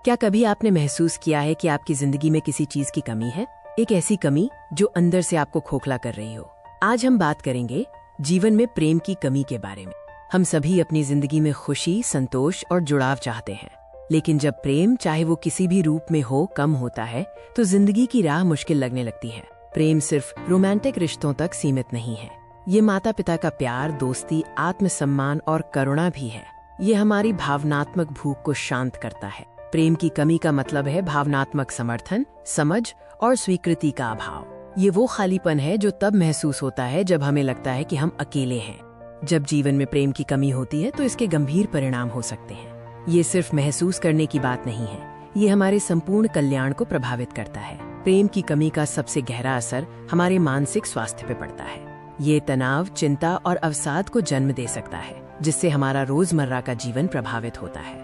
क्या कभी आपने महसूस किया है कि आपकी जिंदगी में किसी चीज की कमी है? एक ऐसी कमी जो अंदर से आपको खोखला कर रही हो। आज हम बात करेंगे जीवन में प्रेम की कमी के बारे में। हम सभी अपनी जिंदगी में खुशी, संतोष और जुड़ाव चाहते हैं, लेकिन जब प्रेम, चाहे वो किसी भी रूप में हो, कम होता है तो जिंदगी की राह मुश्किल लगने लगती है। प्रेम सिर्फ रोमांटिक रिश्तों तक सीमित नहीं है। ये माता पिता का प्यार, दोस्ती, आत्मसम्मान और करुणा भी है। ये हमारी भावनात्मक भूख को शांत करता है। प्रेम की कमी का मतलब है भावनात्मक समर्थन, समझ और स्वीकृति का अभाव। ये वो खालीपन है जो तब महसूस होता है जब हमें लगता है कि हम अकेले हैं। जब जीवन में प्रेम की कमी होती है तो इसके गंभीर परिणाम हो सकते हैं। ये सिर्फ महसूस करने की बात नहीं है, ये हमारे संपूर्ण कल्याण को प्रभावित करता है। प्रेम की कमी का सबसे गहरा असर हमारे मानसिक स्वास्थ्य पे पड़ता है। ये तनाव, चिंता और अवसाद को जन्म दे सकता है, जिससे हमारा रोजमर्रा का जीवन प्रभावित होता है।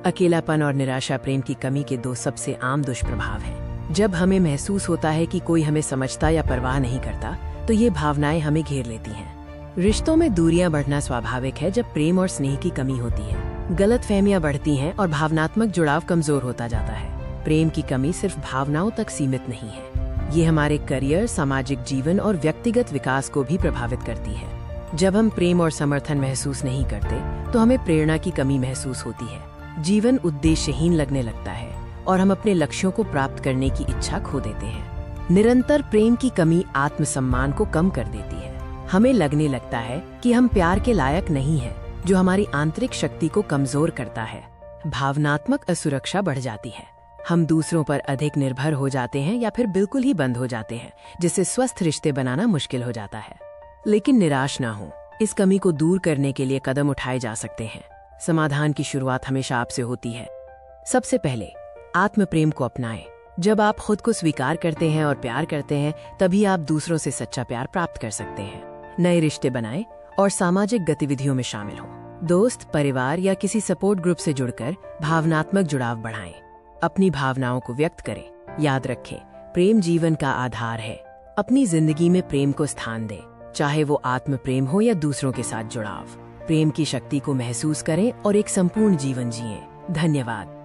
अकेलापन और निराशा प्रेम की कमी के दो सबसे आम दुष्प्रभाव हैं। जब हमें महसूस होता है कि कोई हमें समझता या परवाह नहीं करता, तो ये भावनाएं हमें घेर लेती हैं। रिश्तों में दूरियां बढ़ना स्वाभाविक है जब प्रेम और स्नेह की कमी होती है। गलतफहमियां बढ़ती हैं और भावनात्मक जुड़ाव कमजोर होता जाता है। प्रेम की कमी सिर्फ भावनाओं तक सीमित नहीं है, ये हमारे करियर, सामाजिक जीवन और व्यक्तिगत विकास को भी प्रभावित करती है। जब हम प्रेम और समर्थन महसूस नहीं करते तो हमें प्रेरणा की कमी महसूस होती है। जीवन उद्देश्यहीन लगने लगता है और हम अपने लक्ष्यों को प्राप्त करने की इच्छा खो देते हैं। निरंतर प्रेम की कमी आत्मसम्मान को कम कर देती है। हमें लगने लगता है कि हम प्यार के लायक नहीं हैं, जो हमारी आंतरिक शक्ति को कमजोर करता है। भावनात्मक असुरक्षा बढ़ जाती है। हम दूसरों पर अधिक निर्भर हो जाते हैं या फिर बिल्कुल ही बंद हो जाते हैं, जिससे स्वस्थ रिश्ते बनाना मुश्किल हो जाता है। लेकिन निराश ना हो, इस कमी को दूर करने के लिए कदम उठाए जा सकते हैं। समाधान की शुरुआत हमेशा आपसे होती है। सबसे पहले आत्म प्रेम को अपनाएं। जब आप खुद को स्वीकार करते हैं और प्यार करते हैं, तभी आप दूसरों से सच्चा प्यार प्राप्त कर सकते हैं। नए रिश्ते बनाएं और सामाजिक गतिविधियों में शामिल हों। दोस्त, परिवार या किसी सपोर्ट ग्रुप से जुड़कर भावनात्मक जुड़ाव बढ़ाएं। अपनी भावनाओं को व्यक्त करें। याद रखें, प्रेम जीवन का आधार है। अपनी जिंदगी में प्रेम को स्थान दें, चाहे वो आत्म प्रेम हो या दूसरों के साथ जुड़ाव। प्रेम की शक्ति को महसूस करें और एक संपूर्ण जीवन जिएं। धन्यवाद।